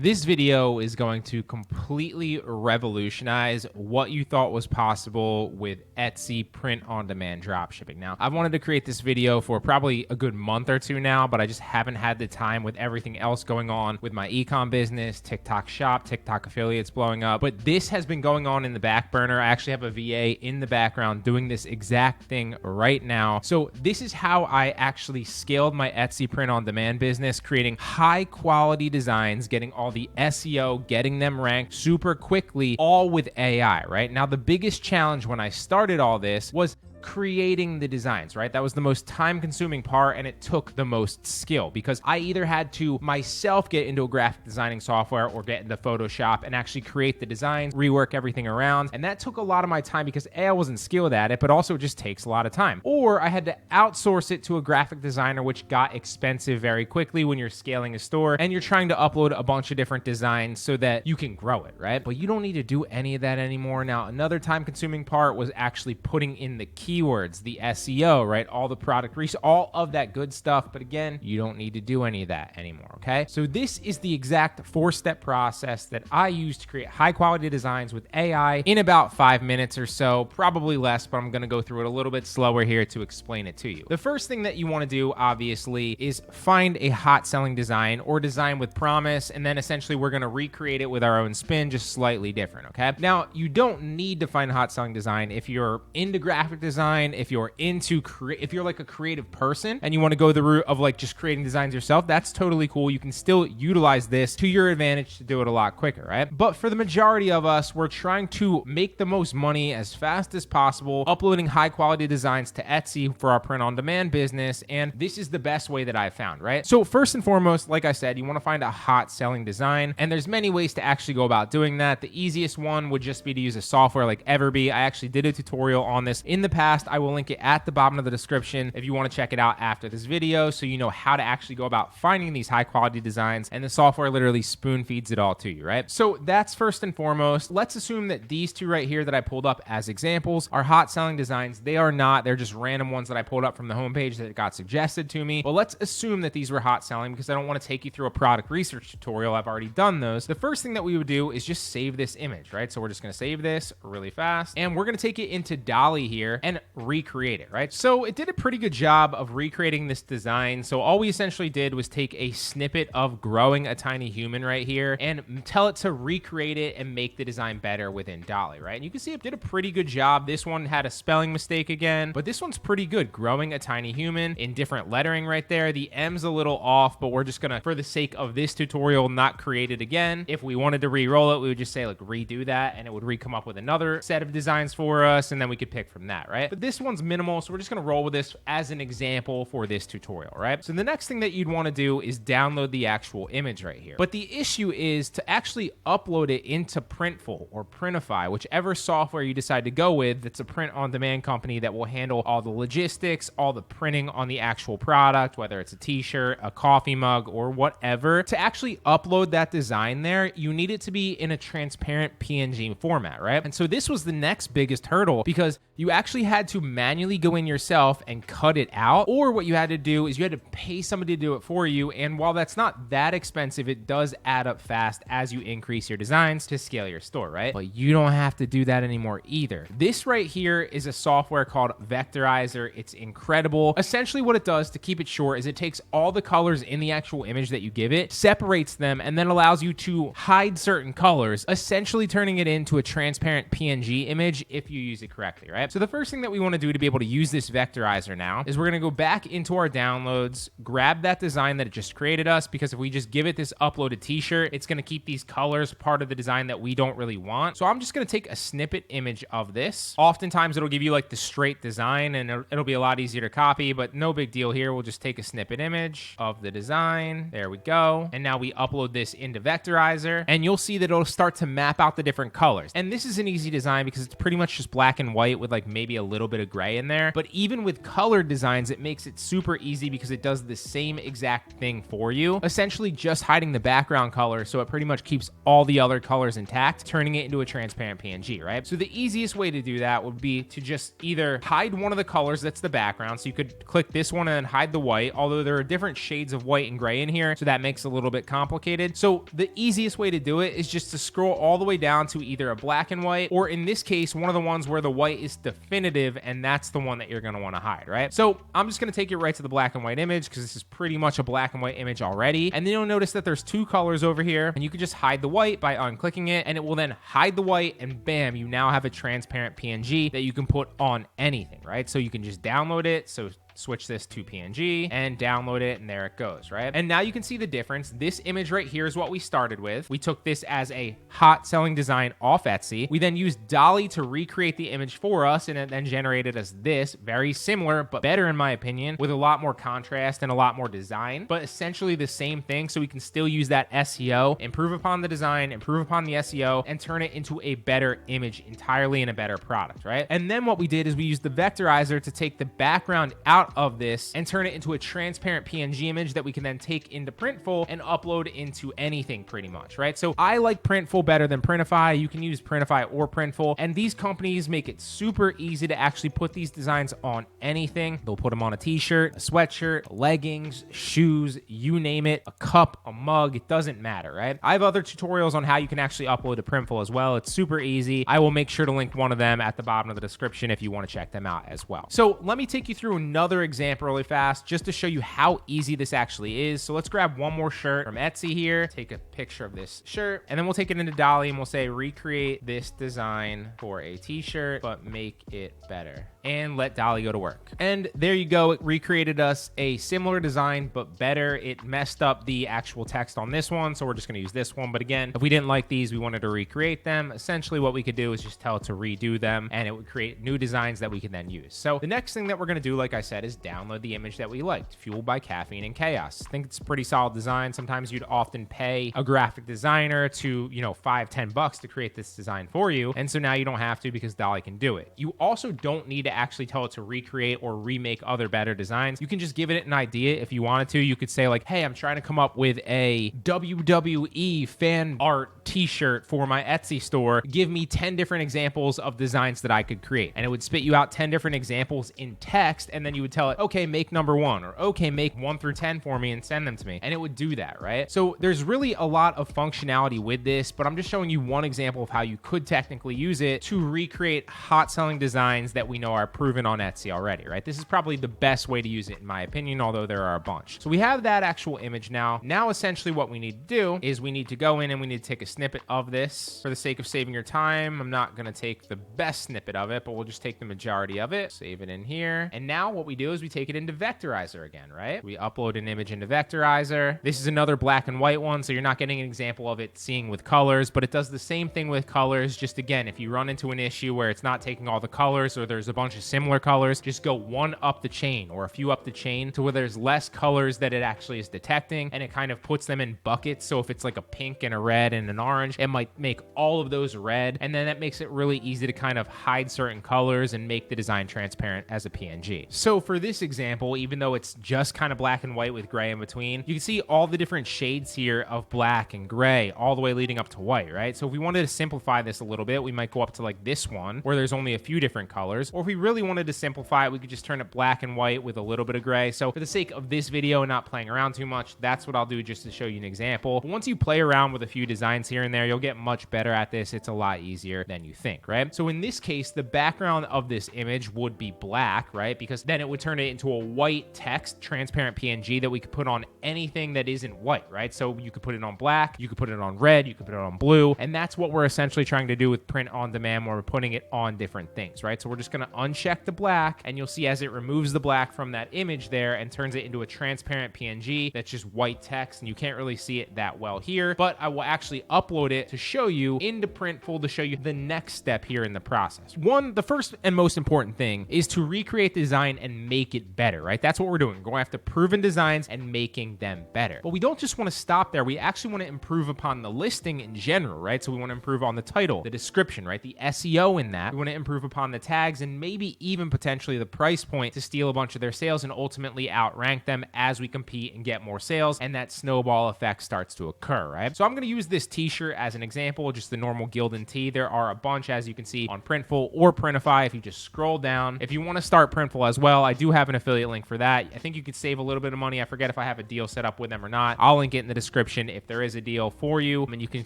This video is going to completely revolutionize what you thought was possible with Etsy print-on-demand dropshipping. Now, I've wanted to create this video for probably a good month or two now, but I just haven't had the time with everything else going on with my ecom business, TikTok shop, TikTok affiliates blowing up. But this has been going on in the back burner. I actually have a VA in the background doing this exact thing right now. So this is how I actually scaled my Etsy print-on-demand business, creating high-quality designs, getting all the SEO, getting them ranked super quickly, all with AI, right? Now, the biggest challenge when I started all this was creating the designs, right? That was the most time-consuming part, and it took the most skill because I either had to myself get into a graphic designing software or get into Photoshop and actually create the designs, rework everything around, and that took a lot of my time because A, I wasn't skilled at it, but also it just takes a lot of time. Or I had to outsource it to a graphic designer, which got expensive very quickly when you're scaling a store and you're trying to upload a bunch of different designs so that you can grow it, right? But you don't need to do any of that anymore. Now, another time-consuming part was actually putting in the keywords, the SEO, right? All the product research, all of that good stuff. But again, you don't need to do any of that anymore, okay? So this is the exact four-step process that I use to create high-quality designs with AI in about 5 minutes or so, probably less, but I'm gonna go through it a little bit slower here to explain it to you. The first thing that you wanna do, obviously, is find a hot-selling design or design with promise, and then essentially we're gonna recreate it with our own spin, just slightly different, okay? Now, you don't need to find a hot-selling design if you're into graphic design, if you're into if you're like a creative person and you want to go the route of like just creating designs yourself. That's totally cool. You can still utilize this to your advantage to do it a lot quicker, right? But for the majority of us, we're trying to make the most money as fast as possible, uploading high quality designs to Etsy for our print on demand business, and this is the best way that I've found, right? So first and foremost, like I said, you want to find a hot selling design, and there's many ways to actually go about doing that. The easiest one would just be to use a software like Everbee. I actually did a tutorial on this in the past. I will link it at the bottom of the description if you want to check it out after this video so you know how to actually go about finding these high quality designs, and the software literally spoon feeds it all to you, right? So that's first and foremost. Let's assume that these two right here that I pulled up as examples are hot selling designs. They are not. They're just random ones that I pulled up from the homepage that got suggested to me. But let's assume that these were hot selling because I don't want to take you through a product research tutorial. I've already done those. The first thing that we would do is just save this image, right? So we're just going to save this really fast, and we're going to take it into Dolly here and recreate it, right? So it did a pretty good job of recreating this design. So all we essentially did was take a snippet of growing a tiny human right here and tell it to recreate it and make the design better within Dolly, right? And you can see it did a pretty good job. This one had a spelling mistake again, but this one's pretty good. Growing a tiny human in different lettering right there. The M's a little off, but we're just gonna, for the sake of this tutorial, not create it again. If we wanted to re-roll it, we would just say like redo that, and it would re-come up with another set of designs for us, and then we could pick from that, right? But this one's minimal, so we're just gonna roll with this as an example for this tutorial, right? So the next thing that you'd wanna do is download the actual image right here. But the issue is to actually upload it into Printful or Printify, whichever software you decide to go with that's a print-on-demand company that will handle all the logistics, all the printing on the actual product, whether it's a t-shirt, a coffee mug, or whatever. To actually upload that design there, you need it to be in a transparent PNG format, right? And so this was the next biggest hurdle because you actually had to manually go in yourself and cut it out, or what you had to do is you had to pay somebody to do it for you. And while that's not that expensive, it does add up fast as you increase your designs to scale your store, right? But you don't have to do that anymore either. This right here is a software called Vectorizer. It's incredible. Essentially what it does, to keep it short, is it takes all the colors in the actual image that you give it, separates them, and then allows you to hide certain colors, essentially turning it into a transparent PNG image if you use it correctly, right? So the first thing that we want to do to be able to use this Vectorizer now is we're going to go back into our downloads, grab that design that it just created us, because if we just give it this uploaded t-shirt, it's going to keep these colors part of the design that we don't really want. So I'm just going to take a snippet image of this. Oftentimes it'll give you like the straight design, and it'll be a lot easier to copy, but no big deal here. We'll just take a snippet image of the design. There we go. And now we upload this into Vectorizer, and you'll see that it'll start to map out the different colors. And this is an easy design because it's pretty much just black and white with like like maybe a little bit of gray in there. But even with colored designs, it makes it super easy because it does the same exact thing for you, essentially just hiding the background color, so it pretty much keeps all the other colors intact, turning it into a transparent PNG, right? So the easiest way to do that would be to just either hide one of the colors that's the background, so you could click this one and then hide the white, although there are different shades of white and gray in here, so that makes it a little bit complicated. So the easiest way to do it is just to scroll all the way down to either a black and white, or in this case, one of the ones where the white is definitive, and that's the one that you're gonna wanna hide, right? So I'm just gonna take you right to the black and white image because this is pretty much a black and white image already. And then you'll notice that there's two colors over here, and you can just hide the white by unclicking it, and it will then hide the white, and bam, you now have a transparent PNG that you can put on anything, right? So you can just download it. So switch this to PNG and download it, and there it goes, right? And now you can see the difference. This image right here is what we started with. We took this as a hot selling design off Etsy. We then used DALL-E to recreate the image for us, and it then generated us this, very similar, but better in my opinion, with a lot more contrast and a lot more design, but essentially the same thing. So we can still use that SEO, improve upon the design, improve upon the SEO, and turn it into a better image entirely in a better product, right? And then what we did is we used the vectorizer to take the background out of this and turn it into a transparent PNG image that we can then take into Printful and upload into anything pretty much, right? So I like Printful better than Printify. You can use Printify or Printful, and these companies make it super easy to actually put these designs on anything. They'll put them on a t-shirt, a sweatshirt, leggings, shoes, you name it, a cup, a mug, it doesn't matter, right? I have other tutorials on how you can actually upload to Printful as well. It's super easy. I will make sure to link one of them at the bottom of the description if you want to check them out as well. So let me take you through another example really fast just to show you how easy this actually is. So let's grab one more shirt from Etsy here, take a picture of this shirt, and then we'll take it into DALL-E and we'll say recreate this design for a t-shirt, but make it better, and let DALL-E go to work. And there you go. It recreated us a similar design, but better. It messed up the actual text on this one, so we're just going to use this one. But again, if we didn't like these, we wanted to recreate them. Essentially what we could do is just tell it to redo them, and it would create new designs that we can then use. So the next thing that we're going to do, like I said, is download the image that we liked, Fueled by Caffeine and Chaos. I think it's a pretty solid design. Sometimes you'd often pay a graphic designer to, you know, $5-10 to create this design for you. And so now you don't have to because DALL-E can do it. You also don't need to actually tell it to recreate or remake other better designs. You can just give it an idea if you wanted to. You could say like, hey, I'm trying to come up with a WWE fan art t-shirt for my Etsy store. Give me 10 different examples of designs that I could create. And it would spit you out 10 different examples in text. And then you would tell it, okay, make number 1, or okay, make 1 through 10 for me and send them to me. And it would do that, right? So there's really a lot of functionality with this, but I'm just showing you one example of how you could technically use it to recreate hot selling designs that we know are proven on Etsy already, right? This is probably the best way to use it in my opinion, although there are a bunch. So we have that actual image now. Now, essentially what we need to do is we need to go in and we need to take a snippet of this. For the sake of saving your time, I'm not gonna take the best snippet of it, but we'll just take the majority of it, save it in here. And now what we do is we take it into Vectorizer again, right? We upload an image into Vectorizer. This is another black and white one, so you're not getting an example of it seeing with colors, but it does the same thing with colors. Just again, if you run into an issue where it's not taking all the colors or there's a bunch of similar colors, just go one up the chain or a few up the chain to where there's less colors that it actually is detecting, and it kind of puts them in buckets. So if it's like a pink and a red and an orange, it might make all of those red, and then that makes it really easy to kind of hide certain colors and make the design transparent as a PNG. So for this example, even though it's just kind of black and white with gray in between, you can see all the different shades here of black and gray all the way leading up to white, right? So if we wanted to simplify this a little bit, we might go up to like this one where there's only a few different colors, or if we really wanted to simplify it, we could just turn it black and white with a little bit of gray. So for the sake of this video and not playing around too much, that's what I'll do just to show you an example. But once you play around with a few designs here and there, you'll get much better at this. It's a lot easier than you think, right? So in this case, the background of this image would be black, right? Because then it would turn it into a white text transparent PNG that we could put on anything that isn't white, right? So you could put it on black, you could put it on red, you could put it on blue, and that's what we're essentially trying to do with print on demand, where we're putting it on different things, right? So we're just going to uncheck the black, and you'll see as it removes the black from that image there and turns it into a transparent PNG that's just white text, and you can't really see it that well here, but I will actually upload it to show you into Printful to show you the next step here in the process. The first and most important thing is to recreate the design and make it better, right? That's what we're doing. We're going after proven designs and making them better. But we don't just want to stop there. We actually want to improve upon the listing in general, right? So we want to improve on the title, the description, right? The SEO in that. We want to improve upon the tags and maybe even potentially the price point to steal a bunch of their sales and ultimately outrank them as we compete and get more sales, and that snowball effect starts to occur, right? So I'm going to use this t-shirt as an example, just the normal Gildan tee. There are a bunch, as you can see, on Printful or Printify if you just scroll down. If you want to start Printful as well, I do have an affiliate link for that. I think you could save a little bit of money. I forget if I have a deal set up with them or not. I'll link it in the description if there is a deal for you, and you can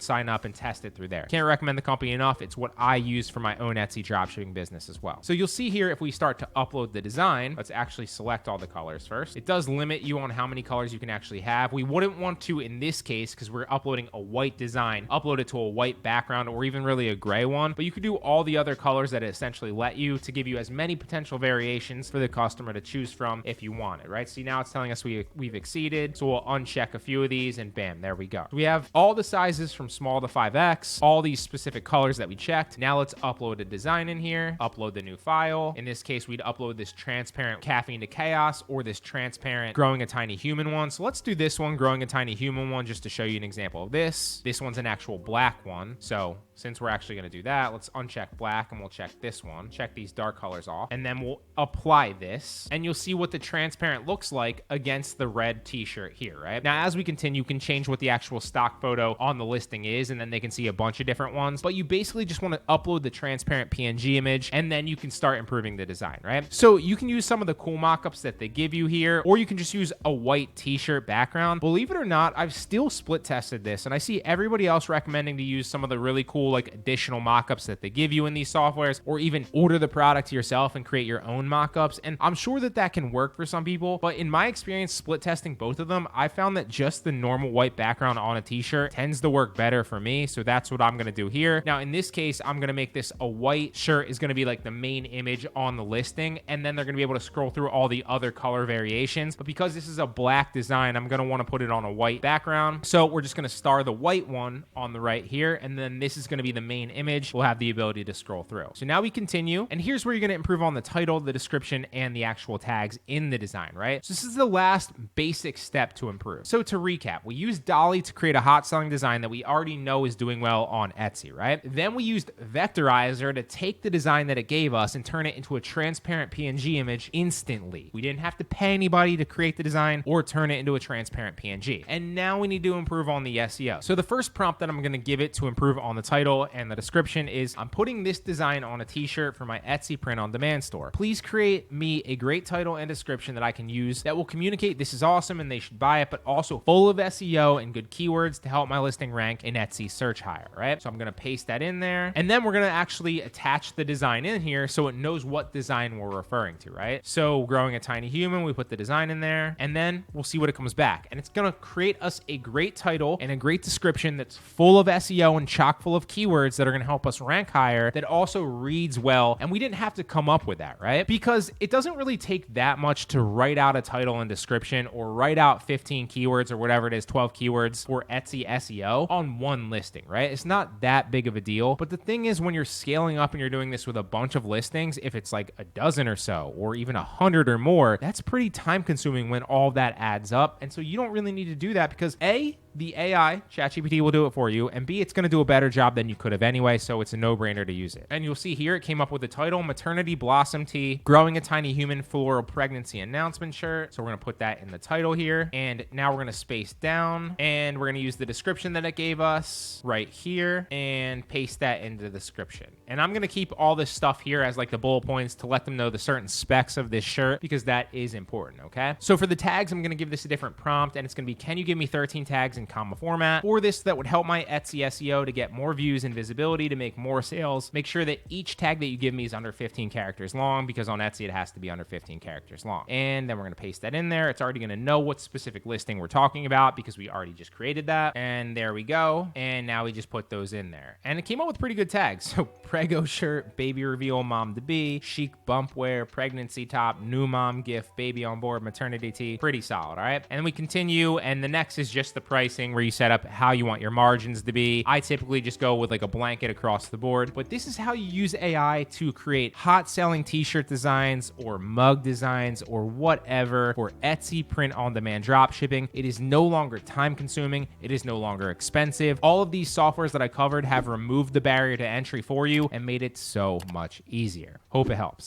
sign up and test it through there. Can't recommend the company enough. It's what I use for my own Etsy dropshipping business as well. So you'll see here, if we start to upload the design, let's actually select all the colors first. It does limit you on how many colors you can actually have. We wouldn't want to, in this case, because we're uploading a white design, upload it to a white background or even really a gray one, but you could do all the other colors that it essentially let you to give you as many potential variations for the customer to choose from if you want it, right? See, now it's telling us we've exceeded, so we'll uncheck a few of these and bam, there we go. We have all the sizes from small to 5X, all these specific colors that we checked. Now let's upload a design in here, upload the new file. In this case, we'd upload this transparent caffeine to chaos or this transparent growing a tiny human one. So let's do this one, growing a tiny human one, just to show you an example of this. This one's an actual black one. So since we're actually going to do that, let's uncheck black and we'll check this one, check these dark colors off, and then we'll apply this and you'll see what the transparent looks like against the red t-shirt here, right? Now, as we continue, you can change what the actual stock photo on the listing is, and then they can see a bunch of different ones, but you basically just want to upload the transparent PNG image and then you can start improving the design, right? So you can use some of the cool mockups that they give you here, or you can just use a white t-shirt background. Believe it or not, I've still split tested this and I see everybody else recommending to use some of the really cool like additional mockups that they give you in these softwares, or even order the product yourself and create your own mockups. And I'm sure that that can work for some people, but in my experience split testing both of them, I found that just the normal white background on a t-shirt tends to work better for me. So that's what I'm going to do here. Now in this case, I'm going to make this a white shirt is going to be like the main image on the listing, and then they're going to be able to scroll through all the other color variations. But because this is a black design, I'm going to want to put it on a white background. So we're just going to star the white one on the right here, and then this is going to be the main image. We'll have the ability to scroll through. So now we continue, and here's where you're going to improve on the title, the description, and the actual tags in the design, right? So this is the last basic step to improve. So to recap, we used Dolly to create a hot selling design that we already know is doing well on Etsy, right? Then we used Vectorizer to take the design that it gave us and turn it into a transparent PNG image instantly. We didn't have to pay anybody to create the design or turn it into a transparent PNG. And now we need to improve on the SEO. So the first prompt that I'm going to give it to improve on the title and the description is, I'm putting this design on a t-shirt for my Etsy print on demand store. Please create me a great title and description that I can use that will communicate this is awesome and they should buy it, but also full of SEO and good keywords to help my listing rank in Etsy search higher, right? So I'm going to paste that in there, and then we're going to actually attach the design in here so it knows what design we're referring to, right? So growing a tiny human, we put the design in there, and then we'll see what it comes back. And it's going to create us a great title and a great description that's full of SEO and chock full of keywords that are going to help us rank higher, that also reads well. And we didn't have to come up with that, right? Because it doesn't really take that much to write out a title and description, or write out 15 keywords or whatever it is, 12 keywords for Etsy SEO on one listing, right? It's not that big of a deal. But the thing is, when you're scaling up and you're doing this with a bunch of listings, if it's like a dozen or so, or even 100 or more, that's pretty time consuming when all that adds up. And so you don't really need to do that, because A, the AI, ChatGPT, will do it for you, and B, it's going to do a better job than you could have anyway, so it's a no-brainer to use it. And you'll see here, it came up with the title, Maternity Blossom Tea, Growing a Tiny Human Floral Pregnancy Announcement Shirt. So we're going to put that in the title here, and now we're going to space down, and we're going to use the description that it gave us right here, and paste that into the description. And I'm going to keep all this stuff here as like the bullet points to let them know the certain specs of this shirt, because that is important, okay? So for the tags, I'm going to give this a different prompt, and it's going to be, can you give me 13 tags in comma format for this that would help my Etsy SEO to get more views and visibility, to make more sales. Make sure that each tag that you give me is under 15 characters long, because on Etsy it has to be under 15 characters long. And then we're going to paste that in there. It's already going to know what specific listing we're talking about, because we already just created that. And there we go. And now we just put those in there, and it came up with pretty good tags. So prego shirt, baby reveal, mom to be, chic bump wear, pregnancy top, new mom gift, baby on board, maternity tea. Pretty solid. All right, and then we continue, and the next is just the price. pricing where you set up how you want your margins to be. I typically just go with like a blanket across the board, but this is how you use AI to create hot selling t-shirt designs or mug designs or whatever for Etsy print on demand drop shipping. It is no longer time consuming. It is no longer expensive. All of these softwares that I covered have removed the barrier to entry for you and made it so much easier. Hope it helps.